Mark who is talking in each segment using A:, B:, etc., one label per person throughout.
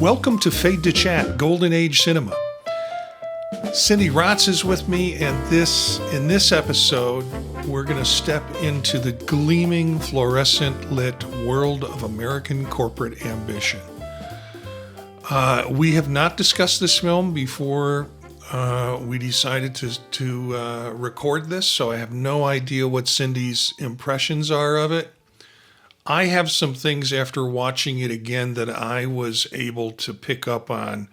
A: Welcome to Fade to Chat, Golden Age Cinema. Cindy Rotz is with me, and in this episode, we're going to step into the gleaming, fluorescent lit world of American corporate ambition. We have not discussed this film before we decided to record this, so I have no idea what Cindy's impressions are of it. I have some things after watching it again that I was able to pick up on,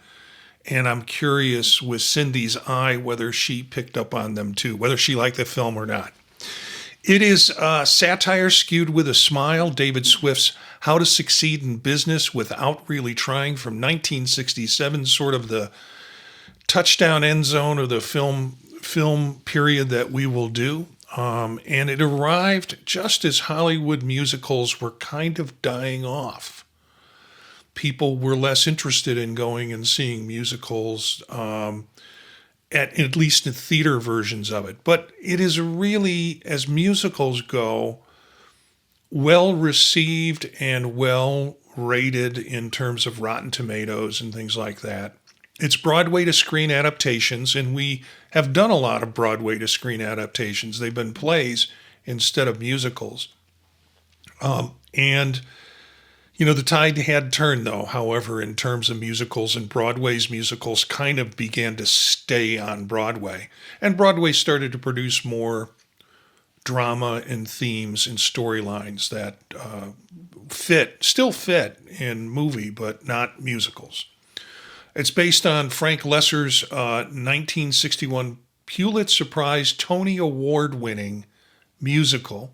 A: and I'm curious with Cindy's eye whether she picked up on them too, whether she liked the film or not. It is satire skewed with a smile, David Swift's How to Succeed in Business Without Really Trying from 1967, sort of the touchdown end zone of the film period that we will do. And it arrived just as Hollywood musicals were kind of dying off. People were less interested in going and seeing musicals, at least the theater versions of it. But it is really, as musicals go, well received and well rated in terms of Rotten Tomatoes and things like that. It's Broadway to screen adaptations, and we have done a lot of Broadway to screen adaptations. They've been plays instead of musicals. And, you know, the tide had turned, though, however, in terms of musicals, and Broadway's musicals kind of began to stay on Broadway. And Broadway started to produce more drama and themes and storylines that still fit in movie, but not musicals. It's based on Frank Loesser's 1961 Pulitzer Prize Tony Award-winning musical,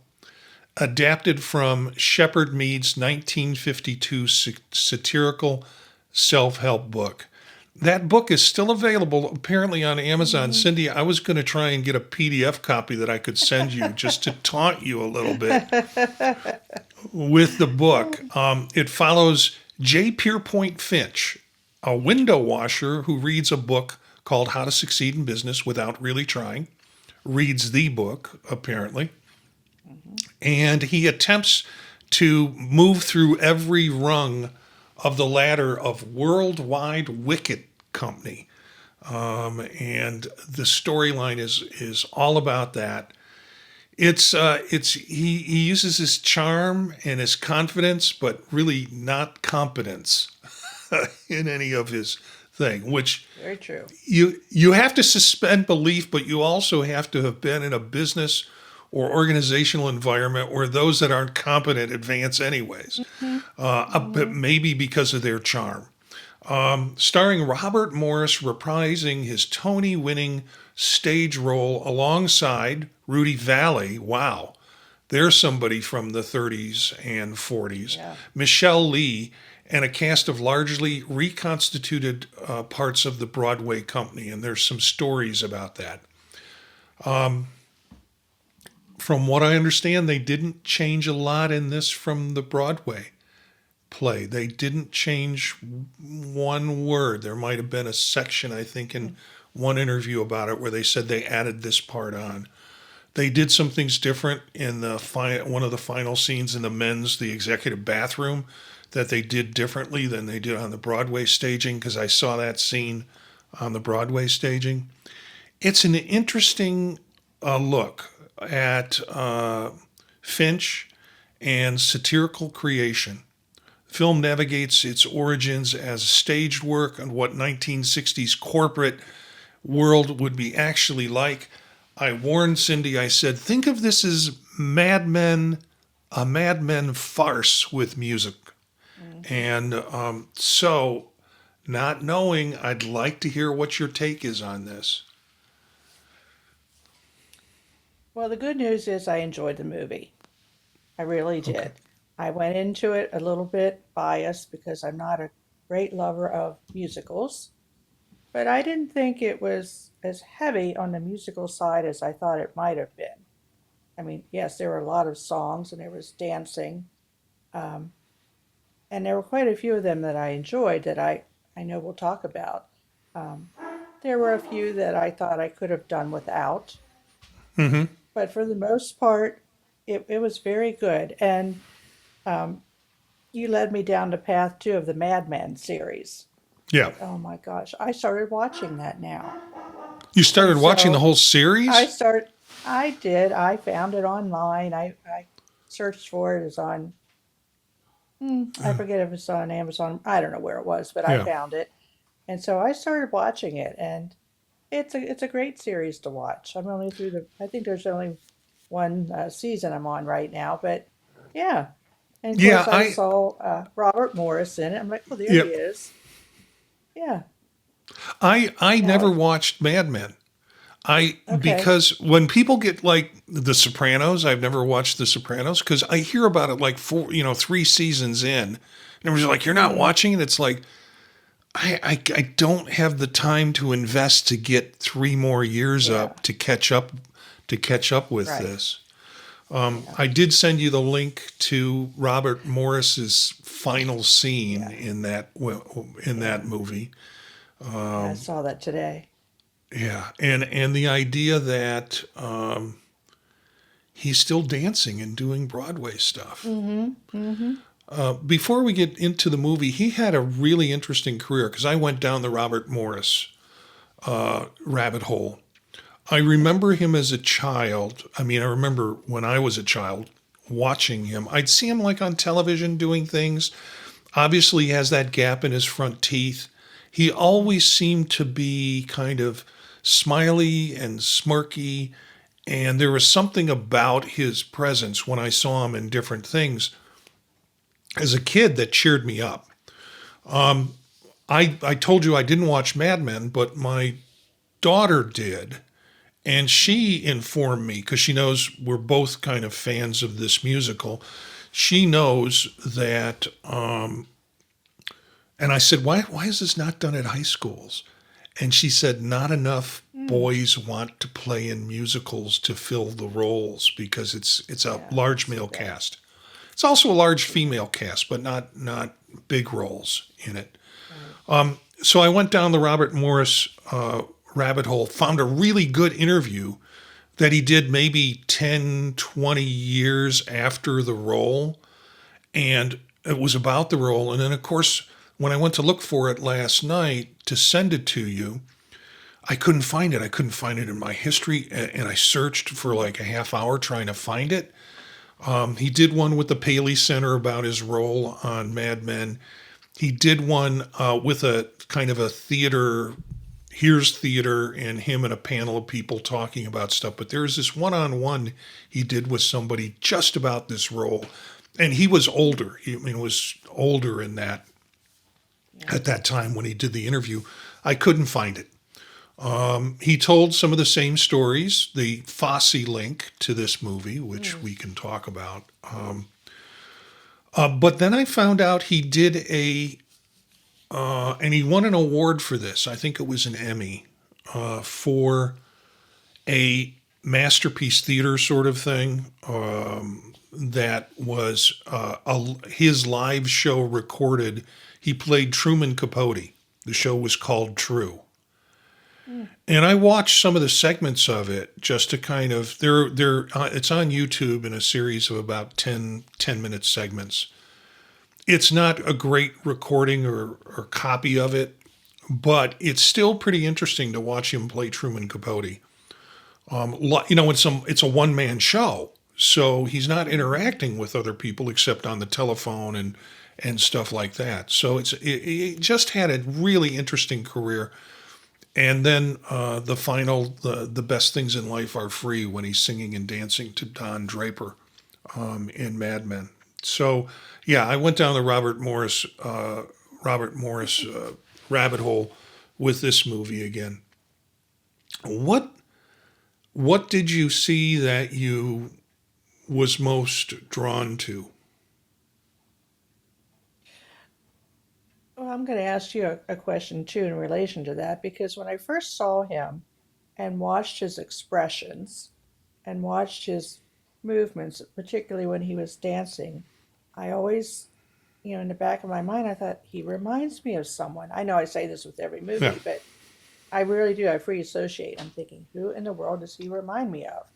A: adapted from Shepard Mead's 1952 satirical self-help book. That book is still available, apparently, on Amazon. Cindy, I was going to try and get a PDF copy that I could send you just to taunt you a little bit with the book. It follows J. Pierpont Finch, a window washer who reads a book called How to Succeed in Business Without Really Trying, reads the book, apparently, and he attempts to move through every rung of the ladder of Worldwide Wicket Company. And the storyline is all about that. He uses his charm and his confidence, but really not competence in any of his thing, which
B: very true.
A: You have to suspend belief, but you also have to have been in a business or organizational environment where those that aren't competent advance anyways, but maybe because of their charm. Starring Robert Morse reprising his Tony-winning stage role alongside Rudy Vallee. Wow, there's somebody from the 30s and 40s. Yeah. Michele Lee, and a cast of largely reconstituted parts of the Broadway company, and there's some stories about that. From what I understand, they didn't change a lot in this from the Broadway play. They didn't change one word. There might have been a section, I think, in one interview about it where they said they added this part on. They did some things different in one of the final scenes in the executive bathroom that they did differently than they did on the Broadway staging, because I saw that scene on the Broadway staging. It's an interesting look at Finch and satirical creation. The film navigates its origins as staged work and what 1960s corporate world would be actually like. I warned Cindy, I said, think of this as a Mad Men farce with music. And so, not knowing, I'd like to hear what your take is on this.
B: Well, the good news is I enjoyed the movie. I really did.
A: Okay.
B: I went into it a little bit biased because I'm not a great lover of musicals, but I didn't think it was as heavy on the musical side as I thought it might have been. I mean, yes, there were a lot of songs and there was dancing. And there were quite a few of them that I enjoyed that I know we'll talk about. There were a few that I thought I could have done without.
A: Mm-hmm.
B: But for the most part, it was very good. And you led me down the path too of the Mad Men series.
A: Yeah.
B: Like, oh my gosh, I started watching that now.
A: You
B: And
A: started watching the
B: so
A: whole
B: I
A: series?
B: start I did. I found it online. I searched for it. It's on I forget if it's on Amazon. I don't know where it was, but I
A: Yeah.
B: found it. And so I started watching it, and it's a great series to watch. I'm only through the I think there's only one season I'm on right now, but yeah. And of
A: Yeah,
B: course I saw Robert Morse in it. I'm like, oh, there
A: yeah,
B: he is. Yeah.
A: I
B: Now,
A: never watched Mad Men. I
B: okay.
A: Because when people get like The Sopranos, I've never watched The Sopranos because I hear about it like three seasons in, and everyone's like, "You're not
B: Mm,
A: watching it." It's like I don't have the time to invest to get 3 more years
B: yeah.
A: up to catch up with
B: Right.
A: this.
B: Yeah.
A: I did send you the link to Robert Morris's final scene
B: Yeah.
A: in that
B: Yeah.
A: movie.
B: Yeah. I saw that today.
A: Yeah, and the idea that he's still dancing and doing Broadway stuff.
B: Mm-hmm. Mm-hmm.
A: Before we get into the movie, he had a really interesting career because I went down the Robert Morris rabbit hole. I remember him as a child. I mean, I remember when I was a child watching him. I'd see him like on television doing things. Obviously, he has that gap in his front teeth. He
B: Mm-hmm.
A: always seemed to be kind of smiley and smirky. And there was something about his presence when I saw him in different things as a kid that cheered me up. I told you I didn't watch Mad Men, but my daughter did. And she informed me, because she knows we're both kind of fans of this musical. She knows that, and I said, why is this not done at high schools? And she said, not enough
B: Mm.
A: boys want to play in musicals to fill the roles because it's a
B: Yeah.
A: large
B: It's
A: male
B: okay.
A: cast. It's also a large female cast, but not big roles in it.
B: Right.
A: So I went down the Robert Morris rabbit hole, found a really good interview that he did maybe 10, 20 years after the role. And it was about the role. And then, of course, when I went to look for it last night to send it to you, I couldn't find it. I couldn't find it in my history. And I searched for
B: Mm.
A: like a half hour trying to find it. He did one with the Paley Center about his role on Mad Men. He did one with a kind of a theater, here's theater, and him and a panel of people talking about stuff. But there's this one on one he did with somebody just about this role. And he was
B: Mm.
A: older. I mean, was older in that
B: Yeah.
A: at that time when he did the interview. I couldn't find it. He told some of the same stories, the Fosse link to this movie, which
B: Mm.
A: we can talk about. But then I found out he did and he won an award for this. I think it was an Emmy for a masterpiece theater sort of thing that was his live show recorded. He played Truman Capote. The show was called True.
B: Mm.
A: And I watched some of the segments of it just to kind of it's on YouTube in a series of about ten minute segments. It's not a great recording or copy of it, but it's still pretty interesting to watch him play Truman Capote. It's a one man show, so he's not
B: Mm-hmm.
A: interacting with other people except on the telephone and stuff like that. So it just had a really interesting career. And then the best things in life are free when he's singing and dancing to Don Draper in Mad Men. So yeah, I went down the Robert Morris rabbit hole with this movie again. What what did you see that you was most drawn to?
B: Well, I'm going to ask you a question too in relation to that because when I first saw him and watched his expressions and watched his movements, particularly when he was dancing, I always, in the back of my mind, I thought he reminds me of someone. I know I say this with every
A: Yeah.
B: movie, but I really do. I free associate. I'm thinking, who in the world does he remind me of?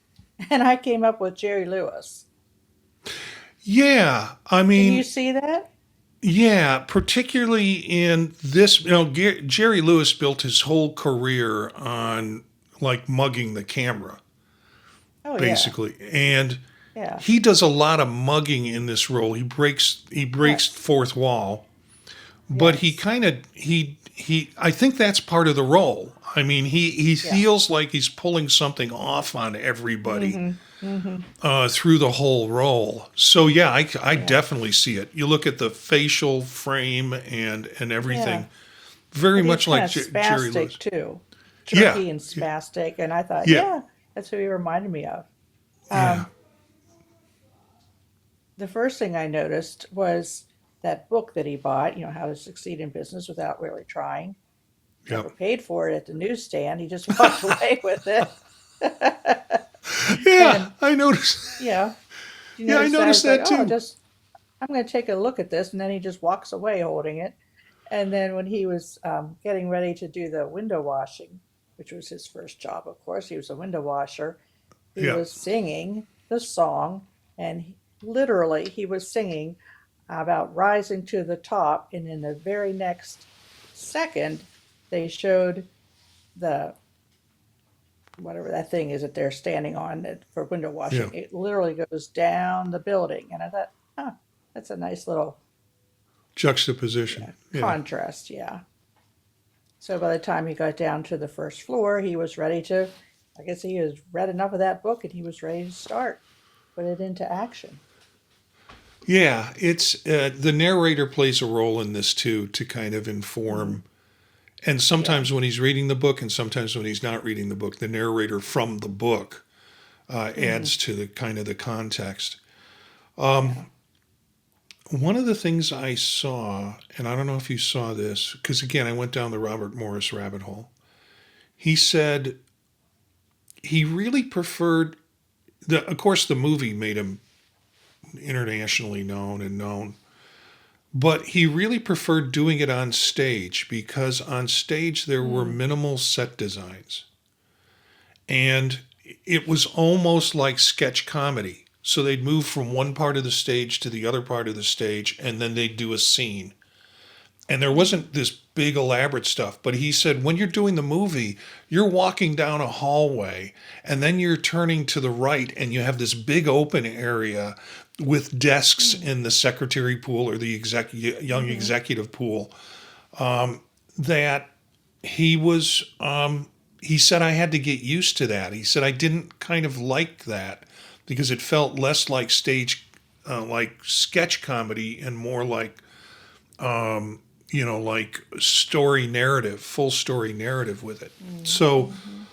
B: And I came up with Jerry Lewis.
A: Yeah, I
B: Can you
A: mean,
B: see that?
A: Yeah, particularly in this, Jerry Lewis built his whole career on like mugging the camera,
B: Oh yeah,
A: basically. And
B: yeah,
A: he does a lot of mugging in this role. He breaks
B: yes,
A: fourth wall, but he
B: yes,
A: kind of he I think that's part of the role. I mean, he
B: yeah.
A: feels like he's pulling something off on everybody
B: Mm-hmm. Mm-hmm.
A: through the whole role. So yeah, I
B: Yeah.
A: definitely see it. You look at the facial frame and
B: Yeah.
A: everything, very
B: But he's
A: much
B: kind
A: like
B: of
A: Jerry Lewis.
B: spastic too.
A: Yeah,
B: Jerky and spastic. And I thought,
A: yeah,
B: yeah, that's who he reminded me of.
A: yeah,
B: Um, the first thing I noticed was that book that he bought, How to Succeed in Business Without Really Trying.
A: yeah,
B: Never paid for it at the newsstand. He just walked away with it.
A: yeah.
B: And
A: I noticed.
B: yeah, you
A: Yeah, I
B: notice that?
A: noticed
B: It's like,
A: that
B: oh,
A: too.
B: just I'm going to take a look at this. And then he just walks away holding it. And then when he was getting ready to do the window washing, which was his first job, of course, he was a window washer, he
A: Yeah,
B: was singing the song, and literally he was singing about rising to the top. And in the very next second, they showed the whatever that thing is that they're standing on for window
A: yeah.
B: washing. It literally goes down the building. And I thought, huh, that's a nice little,
A: Juxtaposition.
B: yeah,
A: Yeah,
B: contrast. Yeah. So by the time he got down to the first floor, he was ready to, I guess he has read enough of that book and he was ready to start, put it into action.
A: yeah. It's the narrator plays a role in this too to kind of
B: Hmm.
A: inform. And
B: Yeah.
A: sometimes when he's reading the book, and sometimes when he's not reading the book, the narrator from the book
B: Hmm.
A: adds to the kind of the context.
B: Yeah.
A: One of the things I saw, and I don't know if you saw this, because again, I went down the Robert Morse rabbit hole. He said he really preferred of course, the movie made him internationally known, but he really preferred doing it on stage because on stage there were
B: Mm.
A: minimal set designs. And it was almost like sketch comedy. So they'd move from one part of the stage to the other part of the stage, and then they'd do a scene. And there
B: Mm.
A: wasn't this big elaborate stuff, but he said when you're doing the movie, you're walking down a hallway, and then you're turning to the right, and you have this big open area with desks
B: Mm.
A: in the secretary pool or the young
B: Hmm.
A: executive pool that he was he said I had to get used to that. He said I didn't kind of like that because it felt less like stage like sketch comedy and more like like story narrative, full story narrative with it. So
B: Mm-hmm.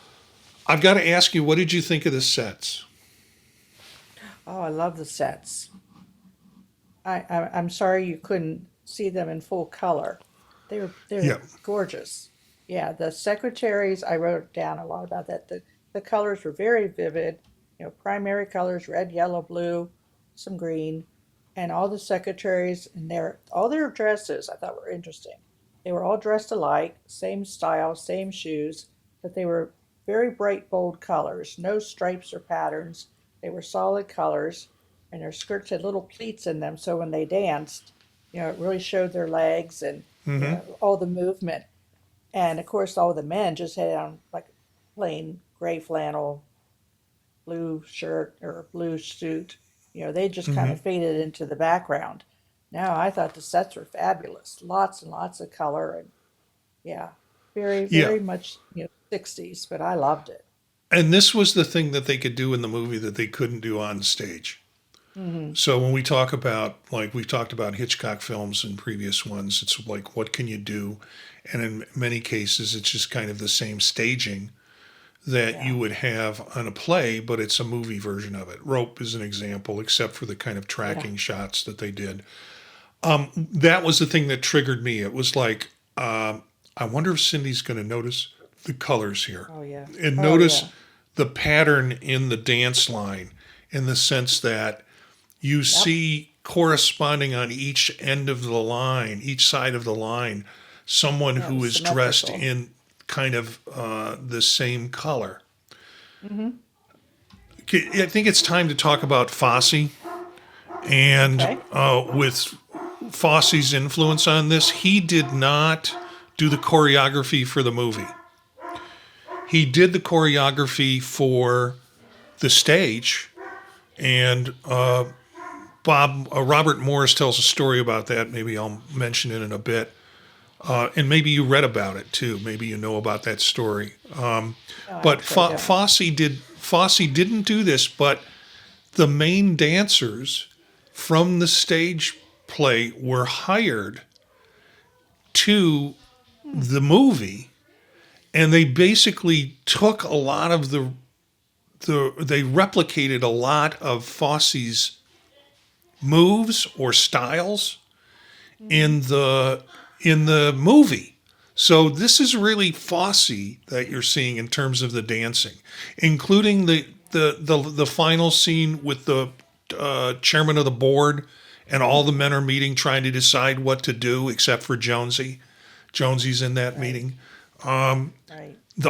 A: I've got to ask you, what did you think of the sets?
B: Oh, I love the sets. I'm sorry you couldn't see them in full color. They're
A: Yeah.
B: gorgeous. Yeah, the secretaries, I wrote down a lot about that. The colors were very vivid, primary colors, red, yellow, blue, some green, and all the secretaries and all their dresses I thought were interesting. They were all dressed alike, same style, same shoes, but they were very bright, bold colors, no stripes or patterns. They were solid colors, and their skirts had little pleats in them, so when they danced, it really showed their legs and
A: Mm-hmm.
B: all the movement. And of course, all the men just had on like plain gray flannel, blue shirt or blue suit. They just kind
A: Mm-hmm.
B: of faded into the background. Now, I thought the sets were fabulous. Lots and lots of color. And yeah, very,
A: Yeah.
B: very much, 60s, but I loved it.
A: And this was the thing that they could do in the movie that they couldn't do on stage.
B: Hmm.
A: So when we talk about, like we've talked about Hitchcock films in previous ones, it's like, what can you do? And in many cases, it's just kind of the same staging that
B: Yeah.
A: you would have on a play, but it's a movie version of it. Rope is an example, except for the kind of
B: Yeah.
A: tracking shots that they did. That was the thing that triggered me. It was like, I wonder if Cindy's going to notice the colors here
B: Oh, yeah.
A: and
B: Oh,
A: notice
B: yeah.
A: the pattern in the dance line in the sense that you
B: Yep.
A: see corresponding on each end of the line, each side of the line, someone
B: Yeah, it
A: who
B: was
A: is dressed
B: symmetrical.
A: in kind of the same color.
B: Hmm.
A: I think it's time to talk about Fosse and
B: Okay.
A: with Fosse's influence on this. He did not do the choreography for the movie. He did the choreography for the stage, and Robert Morse tells a story about that. Maybe I'll mention it in a bit. And maybe you read about it too. Maybe you know about that story.
B: No,
A: But
B: actually don't.
A: Fosse didn't do this, but the main dancers from the stage play were hired to the movie, and they basically took a lot of they replicated a lot of Fosse's moves or styles in the movie. So this is really Fosse that you're seeing in terms of the dancing, including the final scene with the chairman of the board, and all the men are meeting trying to decide what to do, except for Jonesy. Jonesy's in that meeting.
B: Right.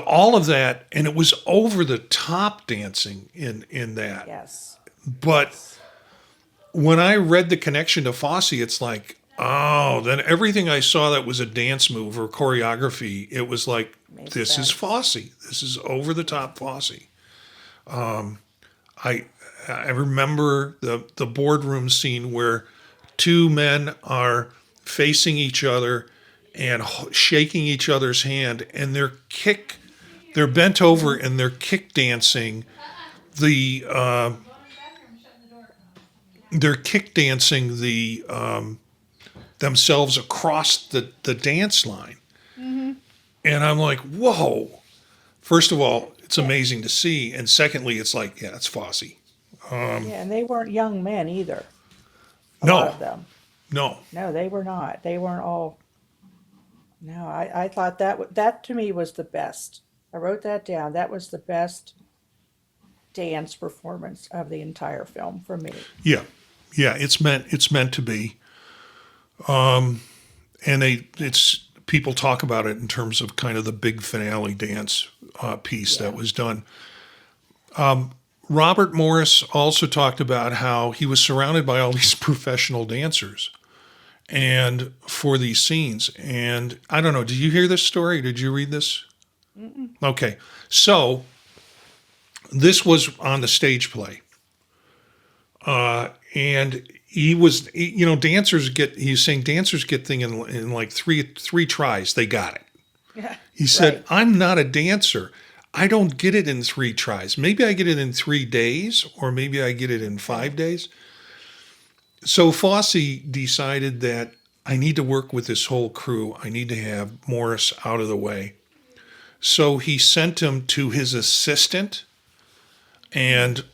A: All of that, and it was over the top dancing in that.
B: Yes.
A: But when I read the connection to Fosse, it's like, oh, then everything I saw that was a dance move or choreography, it was like,
B: Makes
A: this is
B: sense.
A: Fosse. This is over the top Fosse. I remember the boardroom scene where two men are facing each other and shaking each other's hand, and they're bent over and they're kick dancing the themselves across the dance line. And I'm like, whoa. First of all, it's amazing to see. And secondly, it's like, yeah, it's Fosse.
B: Yeah, and they weren't young men either. A lot of
A: No,
B: them.
A: no.
B: No, they were not. They weren't all. No, I thought that to me was the best. I wrote that down. That was the best dance performance of the entire film for me.
A: Yeah. Yeah, it's meant to be. And it's people talk about it in terms of kind of the big finale dance piece that
B: Yeah.
A: was done. Robert Morse also talked about how he was surrounded by all these professional dancers and for these scenes. And I don't know, did you hear this story? Did you read this? Okay. So this was on the stage play. And he's saying dancers get thing in like three tries. They got it.
B: Yeah.
A: He said,
B: Right.
A: I'm not a dancer. I don't get it in 3 tries. Maybe I get it in 3 days, or maybe I get it in 5 days. So Fosse decided that I need to work with this whole crew. I need to have Morris out of the way. So he sent him to his assistant, and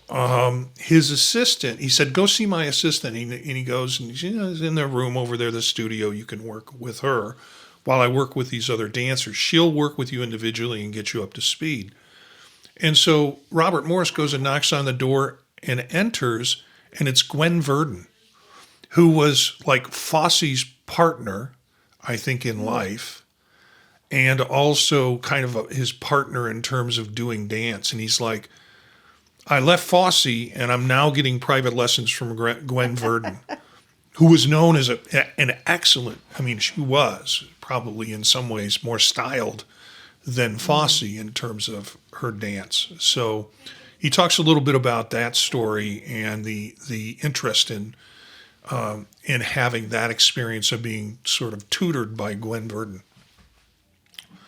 A: his assistant, he said, go see my assistant. And he goes, and he's in their room over there, the studio. You can work with her while I work with these other dancers. She'll work with you individually and get you up to speed. And so Robert Morse goes and knocks on the door and enters, and it's Gwen Verdon, who was like Fosse's partner, I think, in life, and also kind of his partner in terms of doing dance. And he's like, I left Fosse, and I'm now getting private lessons from Gwen Verdon, who was known as an excellent, I mean, she was probably in some ways more styled than Fosse in terms of her dance. So he talks a little bit about that story and the interest in having that experience of being sort of tutored by Gwen Verdon.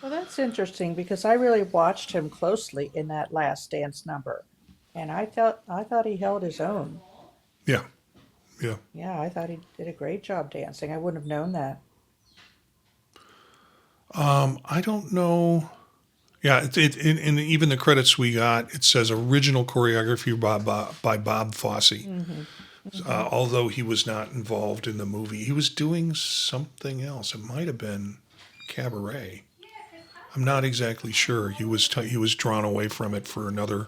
B: Well, that's interesting because I really watched him closely in that last dance number, and I thought he held his own.
A: Yeah, yeah.
B: Yeah, I thought he did a great job dancing. I wouldn't have known that.
A: I don't know. Yeah, in even the credits we got, it says original choreography by Bob Fosse. Although he was not involved in the movie, he was doing something else. It might have been Cabaret. I'm not exactly sure. He was drawn away from it for another,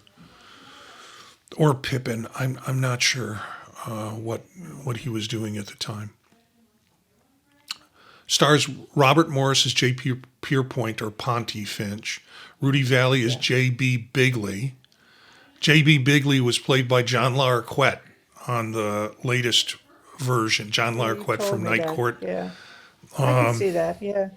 A: or Pippin. I'm not sure what he was doing at the time. Stars Robert Morse as J.P. Pierpoint or Ponty Finch. Rudy Vallee as
B: Yeah.
A: J.B. Bigley. J.B. Bigley was played by John Larroquette on the latest version, John
B: You
A: Larroquette
B: told
A: from
B: me
A: Night
B: that.
A: Court.
B: Yeah. I could see that. Yeah.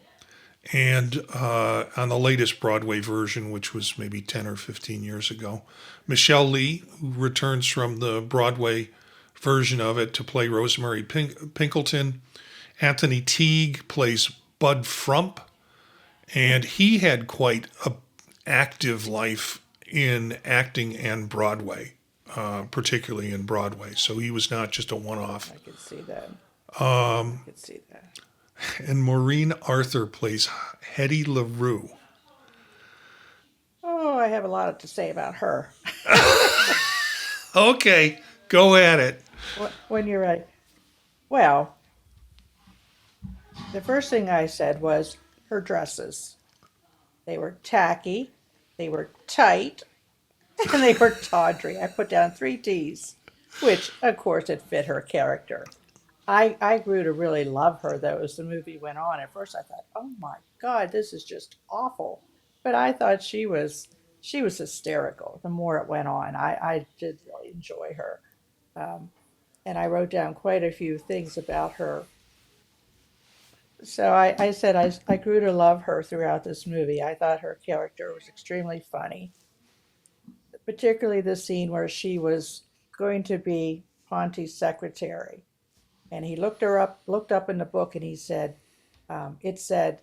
A: And on the latest Broadway version, which was maybe 10 or 15 years ago, Michele Lee, who returns from the Broadway version of it to play Rosemary Pinkleton. Anthony Teague plays Bud Frump, and he had quite a active life in acting and Broadway, particularly in Broadway. So he was not just a one-off.
B: I could see that. I could see that.
A: And Maureen Arthur plays Hetty LaRue.
B: Oh, I have a lot to say about her.
A: Okay, go at it.
B: When you're ready. Well, the first thing I said was her dresses. They were tacky, they were tight, and they were tawdry. I put down three T's, which, of course, it fit her character. I grew to really love her, though, as the movie went on. At first, I thought, oh my God, this is just awful. But I thought she was hysterical the more it went on. I did really enjoy her. Um, and I wrote down quite a few things about her. So I said I grew to love her throughout this movie. I thought her character was extremely funny, particularly the scene where she was going to be Ponty's secretary. And he looked up in the book, and he said, it said,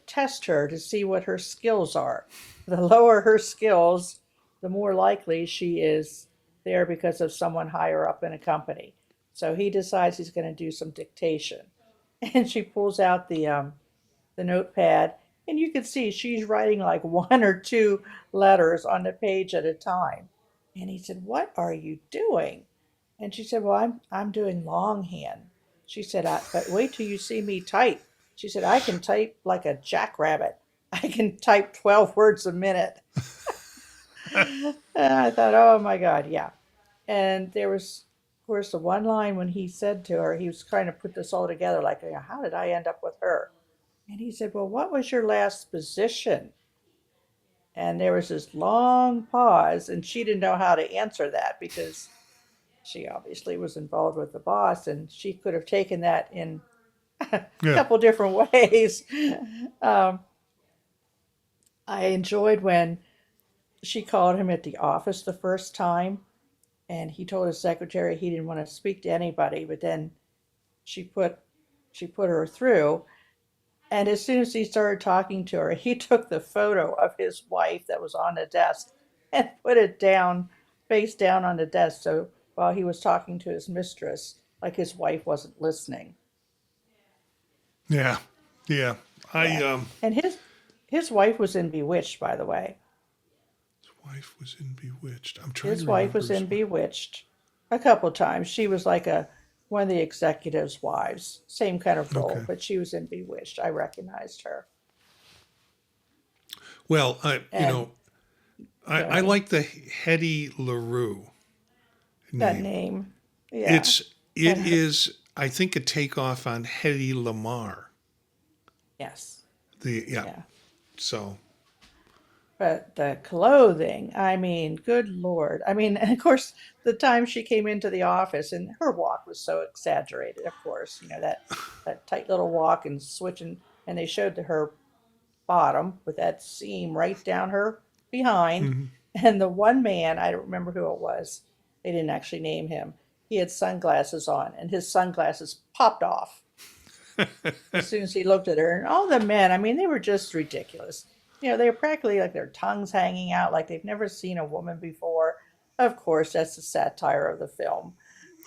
B: test her to see what her skills are. The lower her skills, the more likely she is there because of someone higher up in a company. So he decides he's going to do some dictation. And she pulls out the notepad, and you can see she's writing like one or two letters on the page at a time. And he said, "What are you doing?" And she said, "Well, I'm doing longhand." She said, "But wait till you see me type." She said, "I can type like a jackrabbit. I can type 12 words a minute." And I thought, "Oh my God, yeah." And there was, of course, the one line when he said to her, he was trying to put this all together, like, how did I end up with her? And he said, "Well, what was your last position?" And there was this long pause, and she didn't know how to answer that because she obviously was involved with the boss, and she could have taken that in a
A: Yeah.
B: couple different ways. Um, I enjoyed when she called him at the office the first time, and he told his secretary he didn't want to speak to anybody, but then she put she put her through. And as soon as he started talking to her, he took the photo of his wife that was on the desk and put it down, face down on the desk. So while he was talking to his mistress, like his wife wasn't listening.
A: Yeah. Yeah. I
B: Yeah. And his wife was in Bewitched, by the way.
A: His wife was in Bewitched. I'm trying to
B: His wife
A: remember
B: was
A: his
B: in
A: wife.
B: Bewitched a couple of times. She was like a one of the executives' wives, same kind of role,
A: Okay.
B: but she was in Bewitched. I recognized her.
A: Well,
B: And go
A: I
B: ahead.
A: like the Hetty LaRue
B: That
A: name.
B: name, yeah.
A: It's it
B: And her,
A: is I think a takeoff on Hetty Lamar.
B: yes,
A: The yeah.
B: yeah.
A: So
B: But the clothing, I mean, good Lord. I mean, and of course, the time she came into the office and her walk was so exaggerated, of course, that tight little walk and switching, and they showed to her bottom with that seam right down her behind.
A: mhm.
B: And the one man, I don't remember who it was, they didn't actually name him. He had sunglasses on, and his sunglasses popped off as soon as he looked at her. And all the men, I mean, they were just ridiculous. They were practically like their tongues hanging out, like they've never seen a woman before. Of course, that's the satire of the film.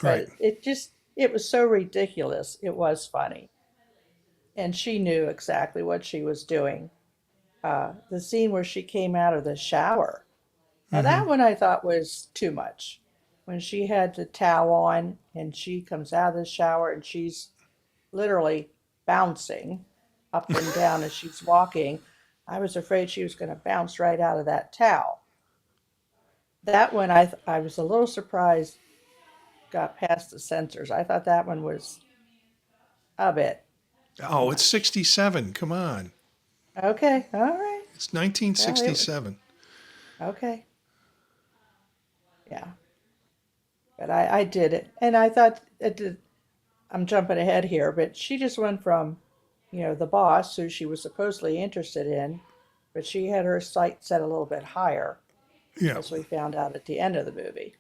A: Right.
B: But it was so ridiculous. It was funny. And she knew exactly what she was doing. The scene where she came out of the shower. Now,
A: Mm-hmm.
B: that one I thought was too much. When she had the towel on and she comes out of the shower and she's literally bouncing up and down as she's walking. I was afraid she was going to bounce right out of that towel. That one, I was a little surprised got past the censors. I thought that one was a bit
A: Oh, it's
B: much.
A: 67. Come on.
B: Okay, all right.
A: It's
B: Well, it was
A: 1967.
B: okay. Yeah, but I did it, and I thought it did. I'm jumping ahead here, but she just went from, the boss who she was supposedly interested in, but she had her sights set a little bit higher,
A: Yeah.
B: as we found out at the end of the movie.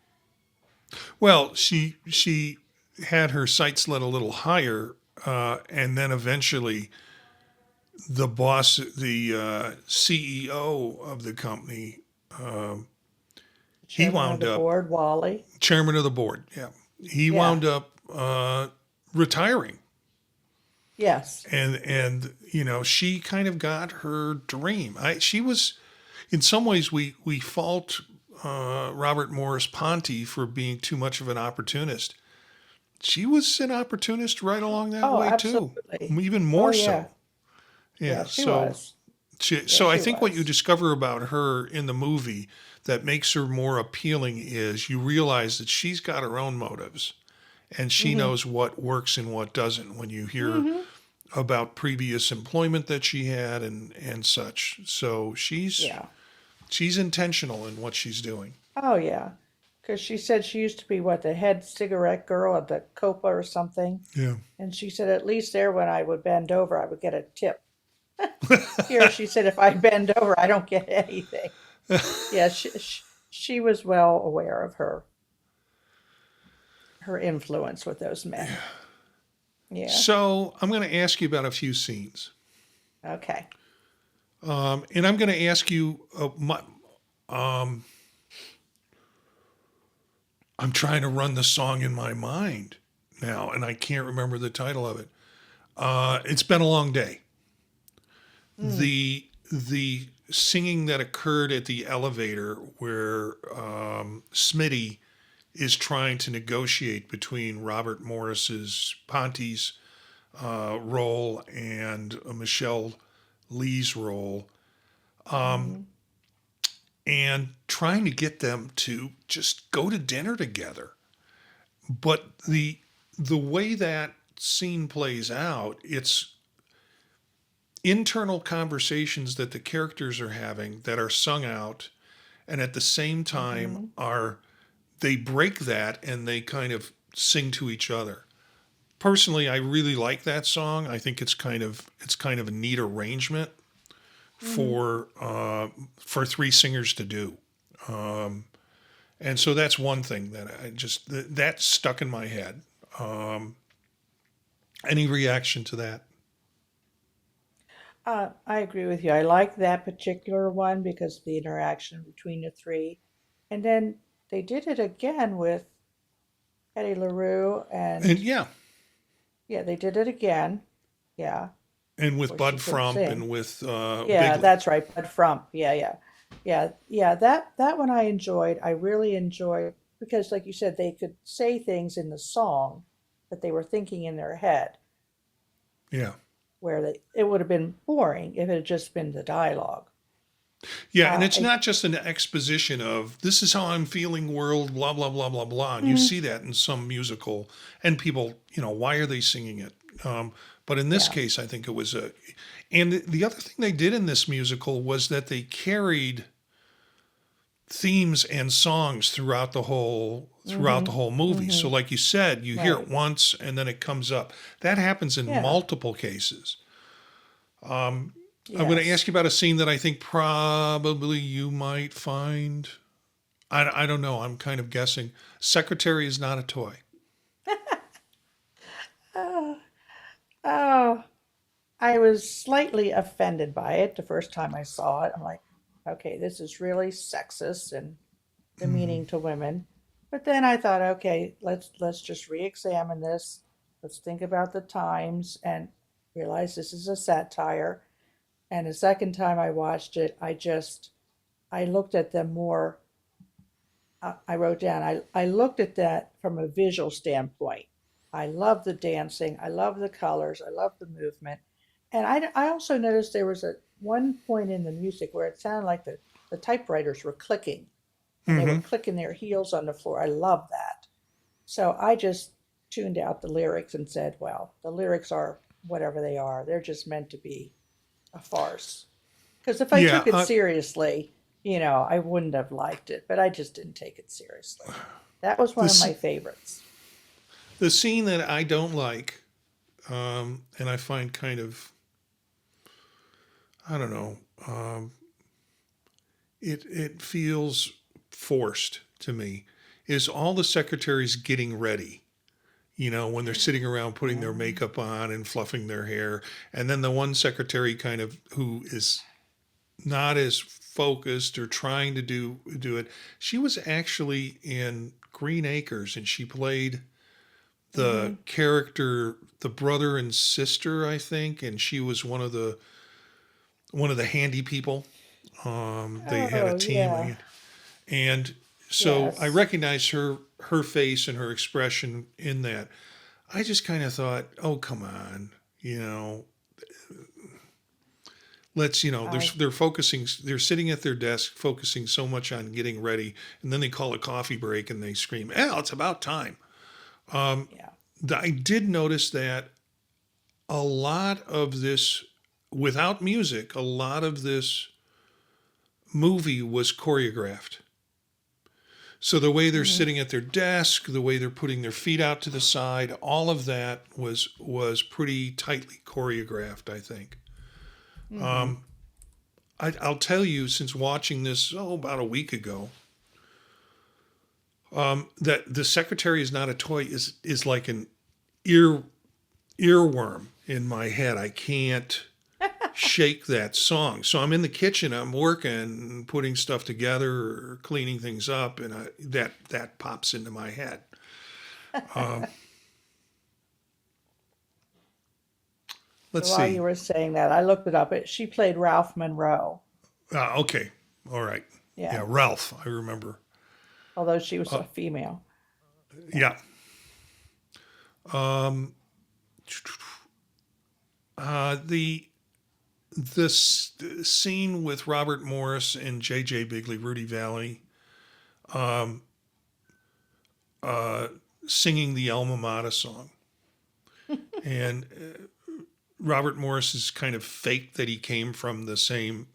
A: Well, she had her sights let a little higher, and then eventually the boss, the CEO of the company,
B: The
A: he
B: chairman of
A: wound
B: the
A: up
B: board, Wally.
A: chairman of the board. Yeah, he
B: Yeah.
A: wound up retiring,
B: Yes.
A: and she kind of got her dream. She was in some ways we fault Robert Morse Ponty for being too much of an opportunist. She was an opportunist right along that
B: Oh,
A: way too,
B: absolutely.
A: even
B: Oh,
A: more
B: yeah.
A: so.
B: Yeah,
A: Yeah.
B: she
A: So
B: was.
A: she,
B: Yeah,
A: so I
B: she
A: think what you
B: was.
A: discover about her in the movie that makes her more appealing is you realize that she's got her own motives and she
B: Mm-hmm.
A: knows what works and what doesn't when you hear
B: Mm-hmm.
A: about previous employment that she had and such. So
B: Yeah.
A: she's intentional in what she's doing.
B: Oh, yeah. Because she said she used to be, what, the head cigarette girl at the Copa or something.
A: Yeah.
B: And she said at least there, when I would bend over, I would get a tip. Here, she said, if I bend over, I don't get anything. Yeah, she was well aware of her influence with those men. Yeah.
A: So I'm going to ask you about a few scenes.
B: Okay.
A: And I'm going to ask you, I'm trying to run the song in my mind now, and I can't remember the title of it. It's been a long day.
B: Mm.
A: The singing that occurred at the elevator where Smitty is trying to negotiate between Robert Morris's Ponty's role and Michele Lee's role,
B: Mm-hmm.
A: and trying to get them to just go to dinner together. But the way that scene plays out, it's internal conversations that the characters are having that are sung out, and at the same time
B: Mm-hmm.
A: are they break that and they kind of sing to each other. Personally, I really like that song. I think it's kind of a neat arrangement
B: Mm-hmm.
A: for three singers to do. And so that's one thing that that stuck in my head. Any reaction to that?
B: I agree with you. I like that particular one because of the interaction between the three. And then they did it again with Eddie LaRue
A: And
B: and
A: yeah,
B: yeah, they did it again. Yeah,
A: and with
B: where she
A: Bud
B: couldn't
A: Frump
B: sing.
A: and with
B: Yeah,
A: Bigley.
B: that's right, Bud Frump. Yeah, yeah. Yeah, yeah, that one I enjoyed. I really enjoyed because like you said, they could say things in the song that they were thinking in their head,
A: Yeah.
B: where it would have been boring if it had just been the dialogue.
A: Yeah, and it's
B: I
A: not just an exposition of this is how I'm feeling world, blah, blah, blah, blah, blah. And you
B: mm,
A: see that in some musical, and people, why are they singing it? But in this
B: yeah.
A: case, I think it was a. And the other thing they did in this musical was that they carried themes and songs throughout the
B: Mhm.
A: whole movie. So
B: Mhm.
A: like you said, you hear it
B: Right.
A: once and then it comes up. That happens in
B: Yeah.
A: multiple cases. I'm going to ask
B: Yes.
A: you about a scene that I think probably you might find. I don't know. I'm kind of guessing. Secretary is not a toy.
B: Oh, oh, I was slightly offended by it the first time I saw it. I'm like, okay, this is really sexist and
A: Mm-hmm.
B: demeaning to women. But then I thought, okay, let's just re-examine this. Let's think about the times and realize this is a satire. And the second time I watched it, I looked at them more. I wrote down, I looked at that from a visual standpoint. I love the dancing, I love the colors, I love the movement. And I also noticed there was a one point in the music where it sounded like the typewriters were clicking and they were
A: Mm-hmm.
B: clicking their heels on the floor. I love that. So I just tuned out the lyrics and said, well, the lyrics are whatever they are. They're just meant to be a farce. Because if I
A: Yeah.
B: took it seriously, I wouldn't have liked it, but I just didn't take it seriously. That was one of
A: This
B: my favorites.
A: The scene that I don't like, and I find kind of, I don't know, it feels forced to me, is all the secretaries getting ready. When they're sitting around putting their
B: Um,
A: makeup on and fluffing their hair, and then the one secretary kind of who is not as focused or trying to do it. She was actually in Green Acres, and she played the
B: mhm.
A: character, the brother and sister, I think, and she was one of the handy people. They had a
B: Oh, yeah.
A: team, and so I
B: Yes.
A: recognized her face and her expression in that. I just kind of thought, oh come on, you know, let's
B: I
A: they're focusing, they're sitting at their desk focusing so much on getting ready, and then they call a coffee break and they scream, "Al, it's about time."
B: yeah.
A: I did notice that a lot of this, without music, a lot of this movie was choreographed. So the way they're
B: Mhm.
A: sitting at their desk, the way they're putting their feet out to the side, all of that was pretty tightly choreographed, I think.
B: Mhm.
A: I'll tell you, since watching this about a week ago, that the secretary is not a toy is like an ear earworm in my head. I can't shake that song. So I'm in the kitchen, I'm working, putting stuff together, or cleaning things up, and that pops into my head. Let's
B: While you
A: see.
B: were saying that, I looked it up. She played Ralph Monroe.
A: Okay, all right.
B: Yeah.
A: Yeah, Ralph. I remember.
B: Although she was
A: Uh,
B: a female. Yeah.
A: yeah. Um, the this scene with Robert Morse and J.J. Bigley, Rudy Vallee, uh, singing the Alma Mater song, and Robert Morse is kind of faked that he came from the same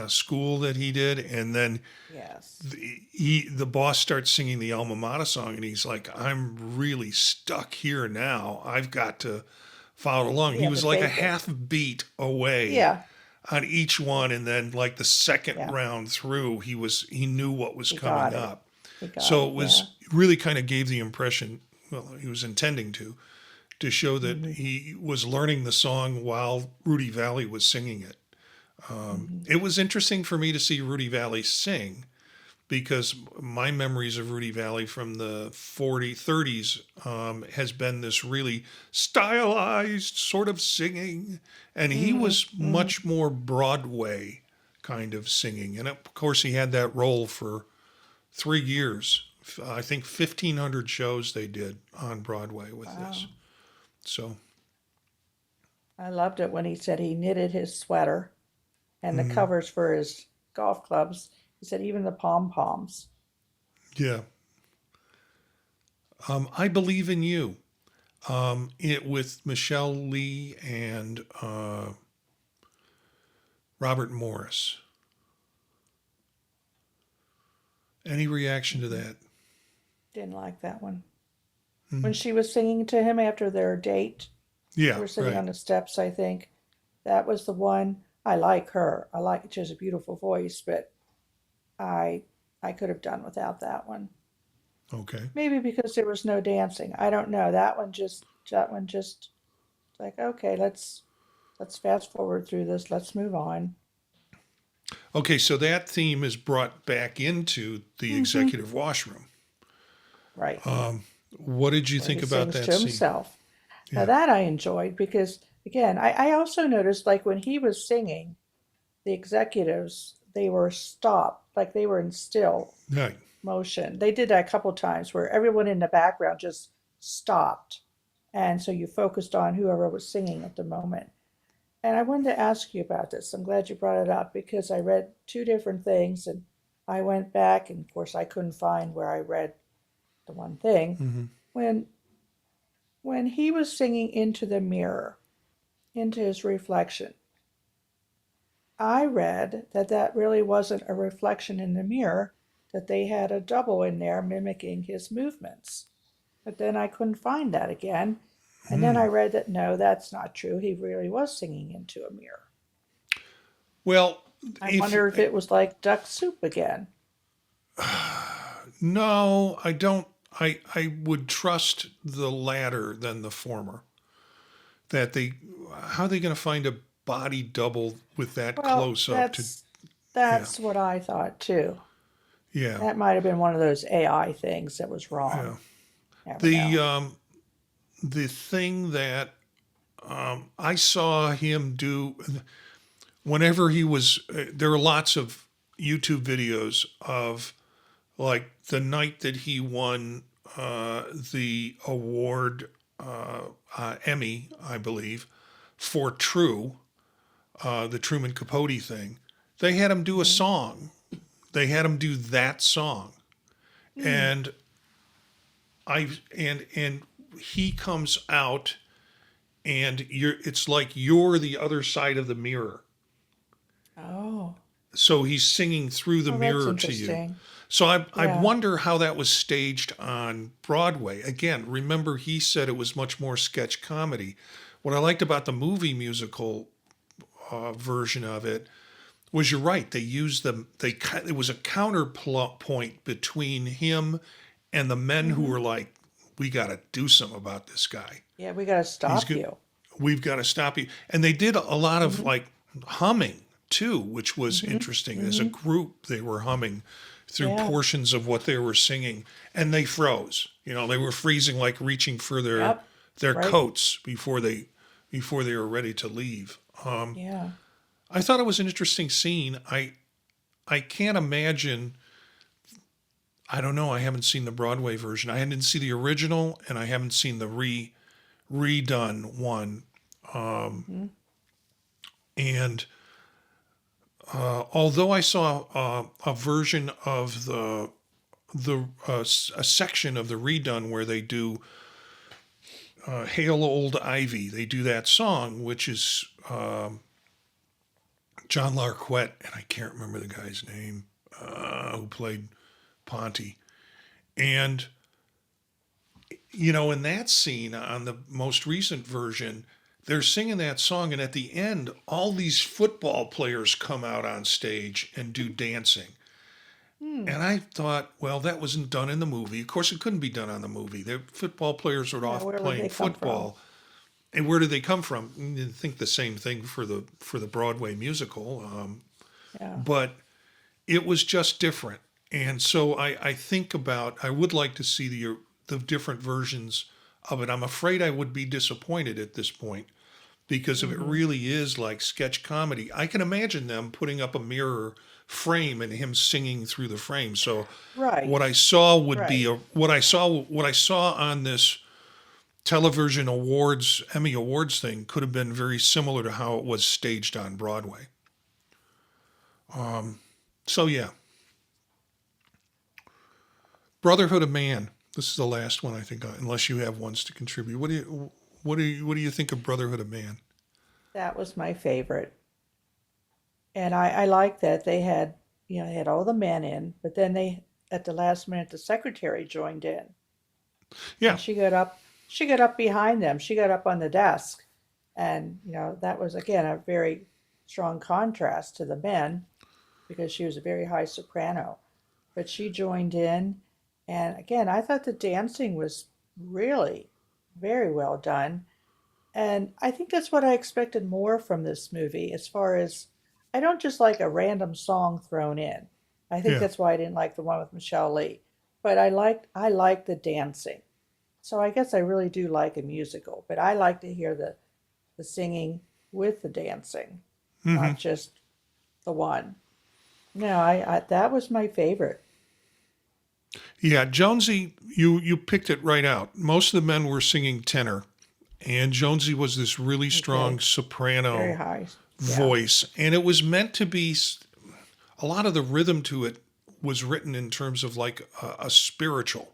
A: school that he did, and then
B: Yes.
A: the boss starts singing the Alma Mater song, and he's like, "I'm really stuck here now. I've got to follow along."
B: He
A: He
B: had to
A: was like a
B: fake it.
A: half beat away
B: Yeah.
A: on each one, and then like the second
B: Yeah.
A: round through, he knew what was
B: He
A: coming
B: got it.
A: up.
B: He got
A: So
B: it.
A: it
B: Yeah.
A: was really kind of gave the impression, well, he was intending to show that
B: Hmm.
A: he was learning the song while Rudy Vallee was singing it.
B: Hmm.
A: It was interesting for me to see Rudy Vallee sing, because my memories of Rudy Vallee from the 30s has been this really stylized sort of singing. And he
B: Hmm.
A: was
B: Hmm.
A: much more Broadway kind of singing. And of course, he had that role for 3 years. I think 1,500 shows they did on Broadway with this.
B: Wow.
A: So,
B: I loved it when he said he knitted his sweater and the
A: mm,
B: covers for his golf clubs. He said even the pom poms.
A: yeah. I Believe in You. It with Michele Lee and Robert Morse. Any reaction to
B: Hmm.
A: that?
B: Didn't like that one. When
A: Mm.
B: she was singing to him after their date, they
A: Yeah,
B: were sitting
A: right.
B: on the steps, I think. That was the one. I like her. I like she has a beautiful voice, but I I could have done without that one.
A: Okay.
B: Maybe because there was no dancing. I don't know. That one just like okay, let's fast forward through this. Let's move on.
A: Okay, so that theme is brought back into the
B: Hmm.
A: executive washroom.
B: Right.
A: What did you
B: Where he
A: think about
B: sings to
A: that scene?
B: himself. Now
A: Yeah.
B: that I enjoyed because again, I also noticed like when he was singing, the executives they were stopped, like they were in still
A: Right.
B: motion. They did that a couple times where everyone in the background just stopped. And so you focused on whoever was singing at the moment. And I wanted to ask you about this. I'm glad you brought it up because I read two different things and I went back and of course I couldn't find where I read the one thing.
A: Hmm.
B: When when he was singing into the mirror, into his reflection, I read that that really wasn't a reflection in the mirror, that they had a double in there mimicking his movements. But then I couldn't find that again. And then I read that no, that's not true. He really was singing into a mirror.
A: Well,
B: I
A: if
B: wonder if it was like duck soup again.
A: no, I don't. I would trust the latter than the former. That they, how are they going to find a body double with that
B: Well,
A: close up to?
B: that's
A: Yeah,
B: that's what I thought too.
A: yeah,
B: That might have been one of those AI things that was
A: yeah.
B: wrong. Never
A: The
B: know.
A: the thing that I saw him do whenever he was, there are lots of YouTube videos of like the night that he won the award, Emmy, I believe, for True, the Truman Capote thing. They had him do a
B: Hmm.
A: song. They had him do that song,
B: Hmm.
A: and and he comes out, and it's like you're the other side of the mirror.
B: Oh,
A: So he's singing through the
B: oh, that's
A: mirror to you.
B: interesting.
A: So I
B: Yeah.
A: wonder how that was staged on Broadway. Again, remember he said it was much more sketch comedy. What I liked about the movie musical version of it was you're right. They used them. It was a counterpoint between him and the men who
B: Hmm.
A: were like, "We got to do something about this guy.
B: Yeah, we got to
A: He's
B: stop
A: good.
B: you.
A: We've got to stop you." And they did a lot of
B: Hmm.
A: like humming too, which was
B: Hmm.
A: interesting. As a
B: Hmm.
A: group, they were humming through
B: Yeah.
A: portions of what they were singing, and they froze. They were freezing, like reaching for their
B: Yep.
A: their
B: Right.
A: coats before they were ready to leave.
B: Yeah.
A: I thought it was an interesting scene. I can't imagine. I don't know. I haven't seen the Broadway version. I didn't see the original, and I haven't seen the redone one.
B: Hmm.
A: And although I saw a version of a section of the redone where they do "Hail Old Ivy," they do that song, which is John Larquette, and I can't remember the guy's name who played Ponty. And in that scene on the most recent version, they're singing that song, and at the end, all these football players come out on stage and do dancing.
B: Hmm.
A: And I thought, well, that wasn't done in the movie. Of course, it couldn't be done on the movie. The football players were
B: Yeah.
A: off
B: Where would
A: playing
B: they come from?
A: football. And where did they come from? You think the same thing for the Broadway musical,
B: Yeah.
A: but it was just different. And so I think about, I would like to see the different versions of it. I'm afraid I would be disappointed at this point because if it
B: Hmm.
A: really is like sketch comedy, I can imagine them putting up a mirror frame and him singing through the frame. So what
B: Right.
A: I saw would be
B: Right.
A: what I saw on this television awards, Emmy Awards thing could have been very similar to how it was staged on Broadway. So yeah, Brotherhood of Man. This is the last one I think, unless you have ones to contribute. What do you think of Brotherhood of Man?
B: That was my favorite. And I like that they had, they had all the men in, but then they, at the last minute, the secretary joined in.
A: Yeah.
B: And she got up behind them. She got up on the desk. And, that was, again, a very strong contrast to the men because she was a very high soprano. But she joined in. And again, I thought the dancing was really very well done. And I think that's what I expected more from this movie, as far as I don't just like a random song thrown in. I think
A: Yeah.
B: that's why I didn't like the one with Michele Lee. But I liked the dancing. So I guess I really do like a musical, but I like to hear the singing with the dancing,
A: Hmm.
B: not just the one. No, I that was my favorite.
A: Yeah. Jonesy, you picked it right out. Most of the men were singing tenor, and Jonesy was this really strong
B: Okay, very
A: soprano
B: high. Yeah.
A: voice, and it was meant to be. A lot of the rhythm to it was written in terms of like a spiritual.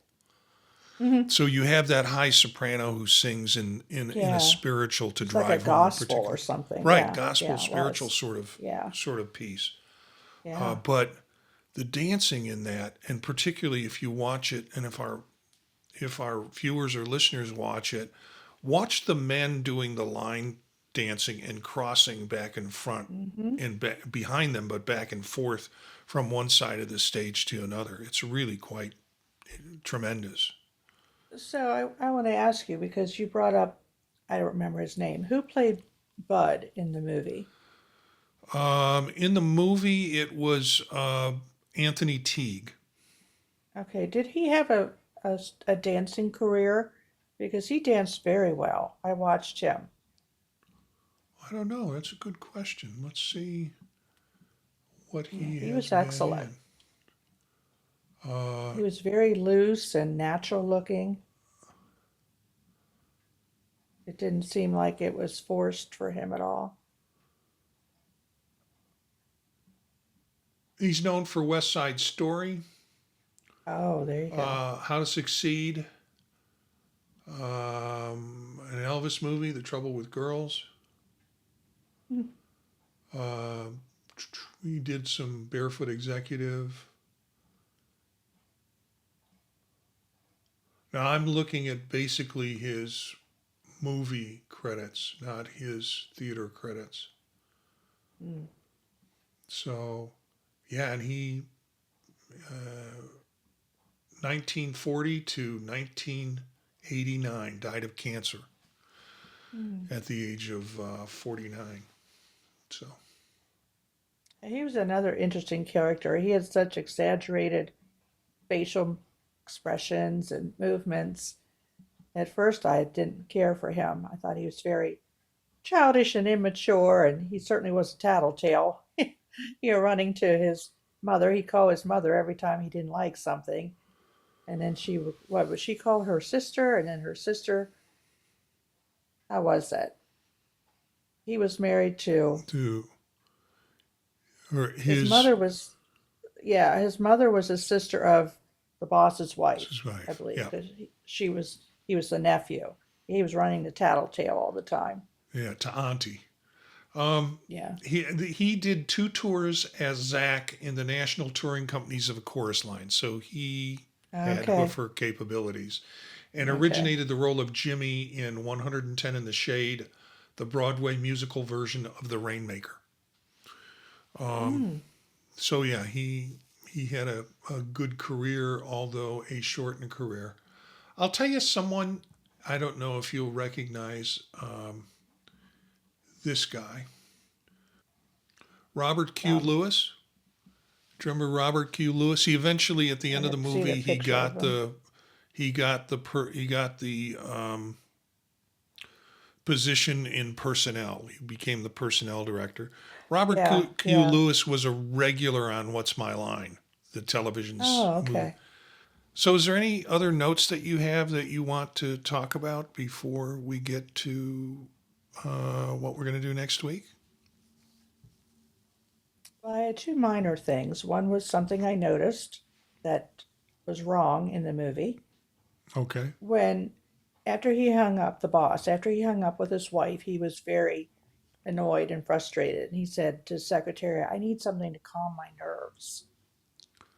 B: Hmm.
A: So you have that high soprano who sings in a
B: Yeah,
A: spiritual to
B: it's like a
A: drive home a
B: gospel or
A: particular,
B: something.
A: right,
B: Yeah,
A: gospel
B: yeah, it
A: spiritual
B: was.
A: sort of
B: Yeah,
A: sort of piece.
B: yeah.
A: But the dancing in that, and particularly if you watch it, and if our viewers or listeners watch the men doing the line dancing and crossing back and front
B: Hmm.
A: and behind them, but back and forth from one side of the stage to another. It's really quite tremendous.
B: So I want to ask you because you brought up, I don't remember his name. Who played Bud in the movie?
A: In the movie, it was Anthony Teague.
B: Okay, did he have a dancing career? Because he danced very well. I watched him.
A: I don't know. That's a good question. Let's see what
B: Yeah,
A: he
B: he
A: has
B: was
A: been
B: excellent.
A: in. Uh,
B: He was very loose and natural looking. It didn't seem like it was forced for him at all.
A: he's known for West Side Story,
B: Oh, there you go.
A: How to Succeed, an Elvis movie, The Trouble with Girls.
B: Hmm.
A: Uh, he did some Barefoot Executive. Now I'm looking at basically his movie credits, not his theater credits.
B: Hmm.
A: So, yeah, and he uh, 1940 to 1989 died of cancer
B: Hmm.
A: at the age of 49. So,
B: He was another interesting character. He had such exaggerated facial expressions and movements. At first, I didn't care for him. I thought he was very childish and immature, and he certainly was a tattletale. Running to his mother. He'd call his mother every time he didn't like something. And then she would, what would she call her sister? And then her sister, how was that? He was married to,
A: to or
B: his
A: his
B: mother was, yeah, his mother was a sister of the boss's wife,
A: his
B: I
A: wife,
B: believe,
A: yeah,
B: because he was the nephew. He was running the tattletale all the time.
A: yeah, to Auntie. Um,
B: Yeah.
A: he did two tours as Zach in the National Touring Companies of the Chorus Line, so he had
B: Okay.
A: hoofer capabilities, and
B: Okay.
A: originated the role of Jimmy in 110 in the Shade, the Broadway musical version of The Rainmaker.
B: Mm.
A: So yeah, he had a good career, although a shortened career. I'll tell you someone. I don't know if you'll recognize this guy, Robert Q.
B: Um,
A: Lewis. Do you remember Robert Q. Lewis? He eventually, at the
B: I
A: end of the
B: have seen a
A: movie,
B: picture of him.
A: he got the position in personnel. He became the personnel director. Robert
B: Yeah.
A: Q.
B: Yeah.
A: Lewis was a regular on What's My Line, the television's
B: Oh,
A: movie.
B: okay.
A: So, is there any other notes that you have that you want to talk about before we get to what we're going to do next week?
B: Well, I had two minor things. One was something I noticed that was wrong in the movie.
A: Okay.
B: When, after he hung up, the boss, after he hung up with his wife, he was very annoyed and frustrated. And he said to his secretary, I need something to calm my nerves.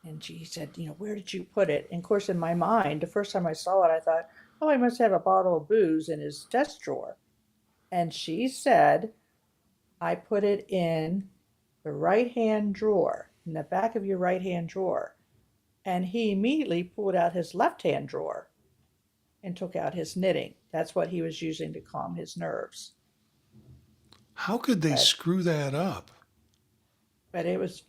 B: And she said, where did you put it? And of course, in my mind, the first time I saw it, I thought, oh, I must have a bottle of booze in his desk drawer. And she said, I put it in the right hand drawer, in the back of your right hand drawer. And he immediately pulled out his left hand drawer and took out his knitting. That's what he was using to calm his nerves.
A: How could they
B: But
A: screw that up?
B: but it was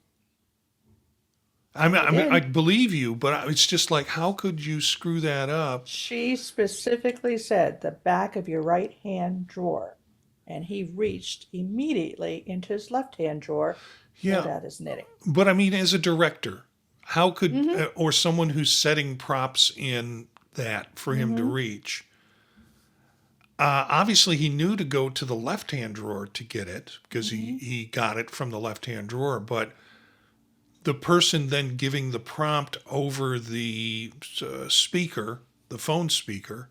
A: I
B: they
A: mean, I
B: did.
A: believe you, but it's just like, how could you screw that up?
B: She specifically said the back of your right hand drawer. And he reached immediately into his left hand drawer, pulled
A: Yeah,
B: out his knitting.
A: but I mean, as a director, how could,
B: Mm-hmm.
A: or someone who's setting props in that for him to
B: Mm-hmm.
A: reach, obviously, he knew to go to the left hand drawer to get it because
B: Mm-hmm.
A: he got it from the left hand drawer. But the person then giving the prompt over the speaker, the phone speaker,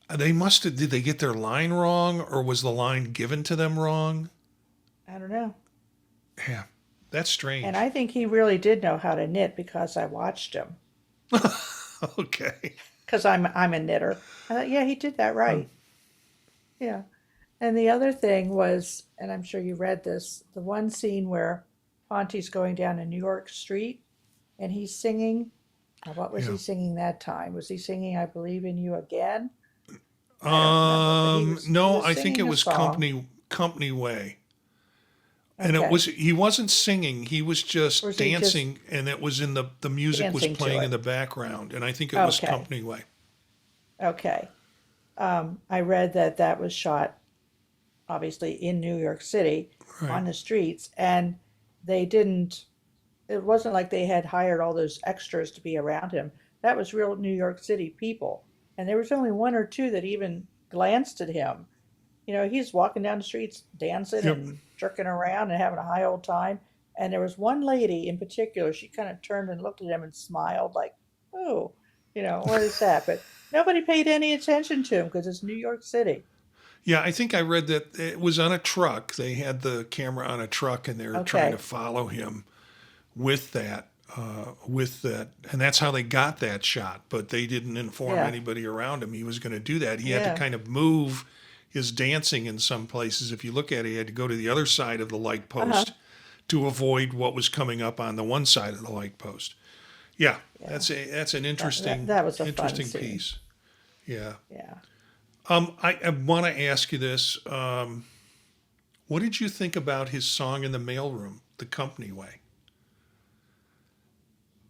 A: they must have, did they get their line wrong or was the line given to them wrong?
B: I don't know.
A: Yeah, that's
B: And
A: strange.
B: I think he really did know how to knit because I watched him.
A: Okay.
B: because I'm a knitter. I thought, yeah, he did that
A: Huh.
B: right. Yeah. And the other thing was, and I'm sure you read this, the one scene where Ponty's going down a New York street and he's singing. What was he
A: Yeah.
B: singing that time? Was he singing "I Believe in You" again? I don't remember, but he
A: No,
B: was
A: I think
B: singing
A: it
B: a
A: was
B: song.
A: company way. And
B: Okay,
A: he wasn't singing, he was
B: or
A: just
B: was he just
A: dancing, and it was in the music was
B: dancing to
A: playing in
B: it?
A: the background, and I think it was
B: Okay,
A: company way.
B: okay. I read that that was shot obviously in New York City
A: Right.
B: on the streets, and they didn't. It wasn't like they had hired all those extras to be around him. That was real New York City people, and there was only one or two that even glanced at him. He's walking down the streets dancing
A: Yep.
B: and jerking around and having a high old time. And there was one lady in particular, she kind of turned and looked at him and smiled, like, oh, what is that? But nobody paid any attention to him because it's New York City.
A: Yeah, I think I read that it was on a truck. They had the camera on a truck, and they were trying to
B: Okay.
A: follow him with that. And that's how they got that shot. But they didn't inform
B: Yeah.
A: anybody around him he was going to do that. He had to
B: Yeah.
A: kind of move his dancing in some places. If you look at it, he had to go to the other side of the light
B: Uh-huh.
A: post to avoid what was coming up on the one side of the light post. Yeah,
B: Yeah.
A: that's an
B: That was a fun
A: interesting
B: scene.
A: piece. Yeah.
B: Yeah.
A: I want to ask you this. What did you think about his song in the mailroom, The Company Way,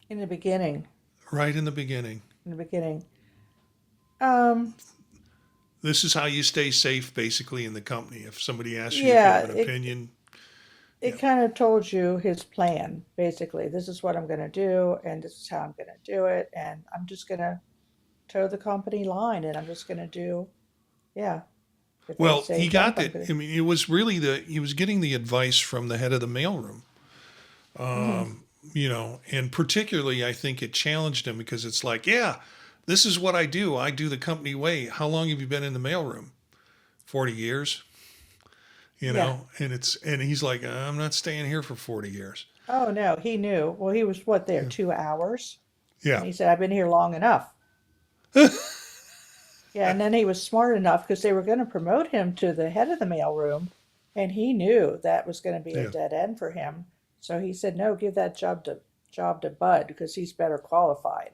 B: In the beginning.
A: right in the beginning?
B: In the beginning. Um,
A: This is how you stay safe, basically, in the company. If somebody asks you if you have
B: yeah,
A: an
B: it
A: opinion,
B: it
A: yeah,
B: kind of told you his plan, basically. This is what I'm going to do, and this is how I'm going to do it, and I'm just going to toe the company line, and I'm just going to do, yeah, if they
A: well,
B: say
A: he
B: jump,
A: got
B: I'm
A: it.
B: going
A: I mean, it was really he was getting the advice from the head of the mailroom,
B: to. Hmm.
A: and particularly, I think it challenged him because it's like, yeah, this is what I do. I do the company way. How long have you been in the mailroom? 40 years,
B: Yeah.
A: and he's like, I'm not staying here for 40 years.
B: Oh, no, he knew. Well, he was what there,
A: Yeah.
B: 2 hours? And
A: Yeah.
B: he said, I've been here long enough. Yeah, and then he was smart enough because they were going to promote him to the head of the mailroom, and he knew that was going to be a
A: Yeah.
B: dead end for him. So he said, "No, give that job to Bud because he's better qualified."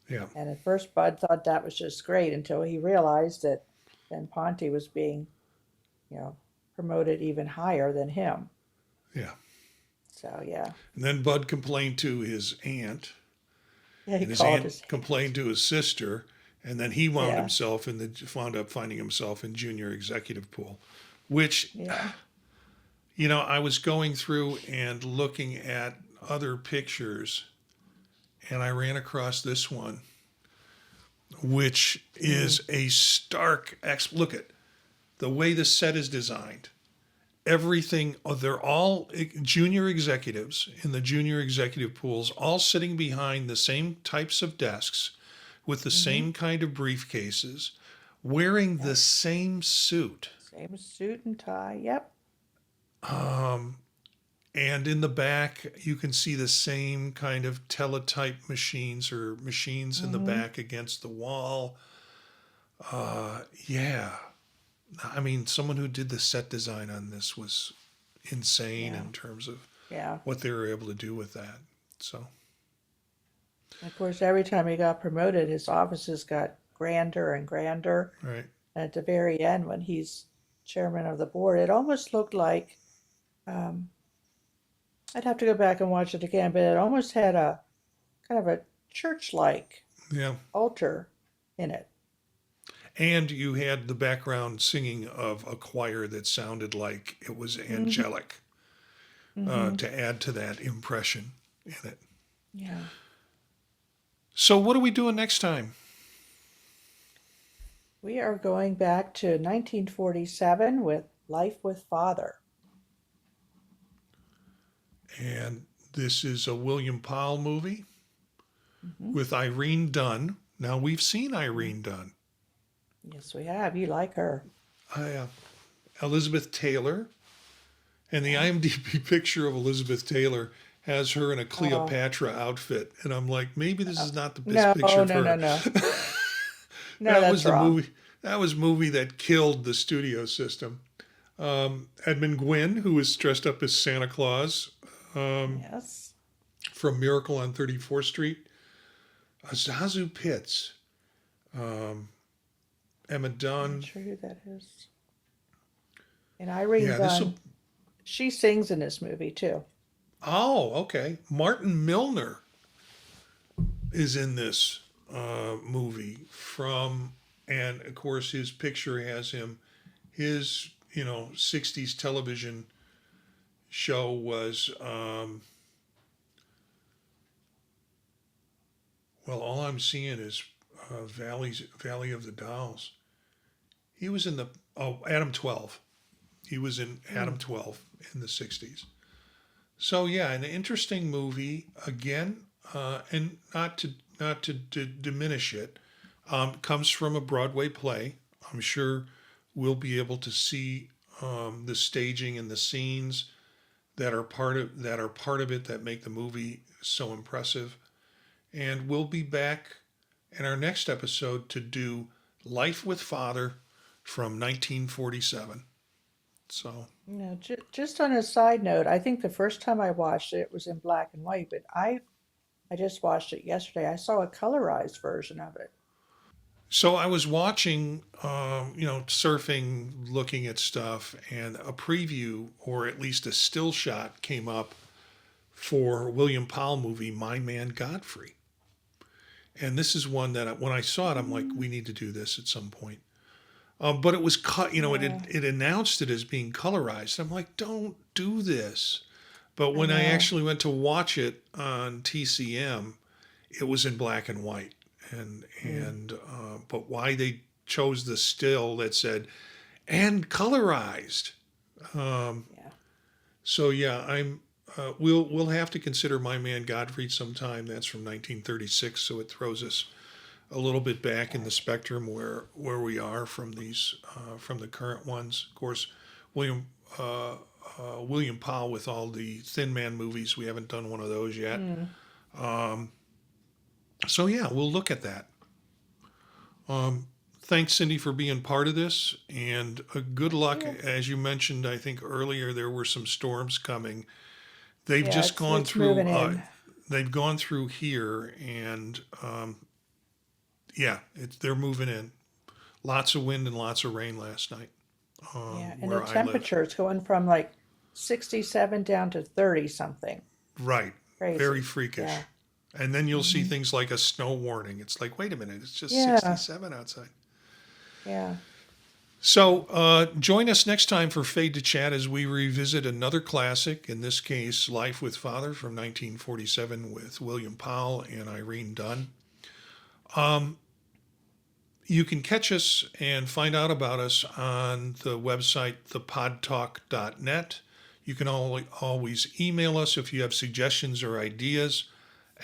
A: Yeah.
B: And at first, Bud thought that was just great until he realized that then Ponty was being, you know, promoted even higher than him.
A: Yeah.
B: So yeah,
A: And then Bud complained to his aunt,
B: yeah, he
A: and his
B: called
A: aunt
B: his
A: complained to his sister, and then he
B: yeah,
A: wound up finding himself in junior executive pool, which,
B: yeah,
A: I was going through and looking at other pictures, and I ran across this one, which
B: mm,
A: is a stark look at the way the set is designed. Everything, they're all junior executives in the junior executive pools, all sitting behind the same types of desks with the
B: mm-hmm,
A: same kind of briefcases, wearing the
B: yep,
A: same suit.
B: same suit and tie. Yep.
A: Um, and in the back, you can see the same kind of teletype machines or machines in the
B: Mm-hmm.
A: back against the wall. Yeah. I mean, someone who did the set design on this was insane
B: Yeah.
A: in terms of
B: Yeah.
A: what they were able to do with that. So,
B: Of course, every time he got promoted, his offices got grander and grander.
A: right.
B: And at the very end, when he's chairman of the board, it almost looked like um, I'd have to go back and watch it again, but it almost had a kind of a church-like
A: Yeah.
B: altar in it.
A: And you had the background singing of a choir that sounded like it was
B: Hmm.
A: angelic
B: Hmm.
A: to add to that impression in it.
B: Yeah.
A: So, what are we doing next time?
B: We are going back to 1947 with Life with Father.
A: And this is a William Powell movie
B: Hmm.
A: with Irene Dunn. Now, we've seen
B: Hmm.
A: Irene Dunn.
B: Yes, we have. You like her.
A: Uh, Elizabeth Taylor. And the
B: Yeah.
A: IMDb picture of Elizabeth Taylor has her in a
B: Oh,
A: Cleopatra outfit, and I'm like, maybe this is not the best
B: no,
A: picture of
B: no, no,
A: her.
B: no. No,
A: That was
B: that's
A: the
B: wrong.
A: movie. That was movie that killed the studio system. Edmund Gwynn, who was dressed up as Santa Claus
B: Yes.
A: from Miracle on 34th Street. Zazu Pitts, Emma
B: I'm not
A: Dunn.
B: sure who that is. And Irene
A: Yeah, this will.
B: Dunn, she sings in this movie too.
A: Oh, okay. Martin Milner is in this movie from, and of course his picture has him. His 60s television show was well. All I'm seeing is Valley of the Dolls. He was in the Adam 12. He was in Adam
B: Mm.
A: 12 in the 60s. So yeah, an interesting movie again, and not to diminish it. Comes from a Broadway play. I'm sure we'll be able to see the staging and the scenes that are part of it that make the movie so impressive. And we'll be back in our next episode to do Life with Father from 1947. So
B: Just on a side note, I think the first time I watched it, it was in black and white, but I just watched it yesterday. I saw a colorized version of it.
A: So I was watching, surfing, looking at stuff, and a preview or at least a still shot came up for William Powell movie My Man Godfrey. And this is one that when I saw it, I'm like,
B: Mm.
A: we need to do this at some point. But it was cut,
B: Yeah,
A: it announced it as being colorized. I'm like, don't do this. But
B: I
A: when I
B: know.
A: actually went to watch it on TCM, it was in black and white. And
B: Mm.
A: and but why they chose the still that said and colorized. Um,
B: Yeah.
A: so yeah, we'll have to consider My Man Godfrey sometime. That's from 1936, so it throws us a little bit back in the
B: Right.
A: spectrum where we are from these from the current ones. Of course, William uh, William Powell with all the Thin Man movies. We haven't done one of those yet.
B: Mm.
A: So yeah, we'll look at that. Um, Thanks, Cindy, for being part of this, and good
B: Thank
A: luck.
B: you.
A: As you mentioned, I think earlier there were some storms coming. They've
B: Yeah,
A: just
B: it's
A: gone
B: it's
A: through.
B: moving in.
A: They've gone through here, and yeah, they're moving in. Lots of wind and lots of rain last night
B: Yeah, and the
A: where I live.
B: temperature is going from like 67 down to 30 something.
A: Right, very
B: Crazy.
A: freakish.
B: Yeah.
A: And then you'll see
B: Hmm.
A: things like a snow warning. It's like, wait a minute, it's just
B: Yeah.
A: 67 outside.
B: Yeah.
A: So join us next time for Fade to Chat as we revisit another classic, in this case, Life with Father from 1947 with William Powell and Irene Dunn. You can catch us and find out about us on the website, thepodtalk.net. You can always email us if you have suggestions or ideas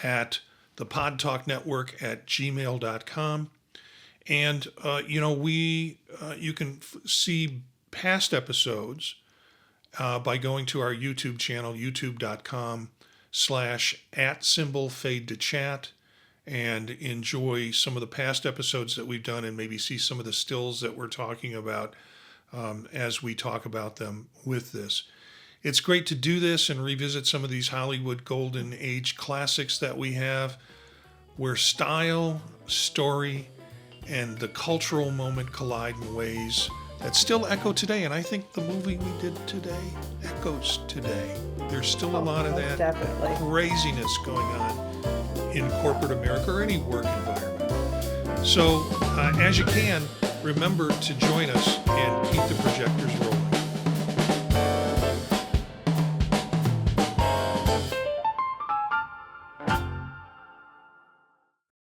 A: at thepodtalknetwork@gmail.com. And you can see past episodes by going to our YouTube channel, youtube.com/@fade to chat, and enjoy some of the past episodes that we've done, and maybe see some of the stills that we're talking about as we talk about them with this. It's great to do this and revisit some of these Hollywood Golden Age classics that we have, where style, story, and the cultural moment collide in ways that still echo today. And I think the movie we did today echoes today. There's still a
B: Oh,
A: lot of
B: most
A: that
B: definitely.
A: craziness going on in corporate America or any work environment. So, as you can, remember to join us and keep the projectors rolling.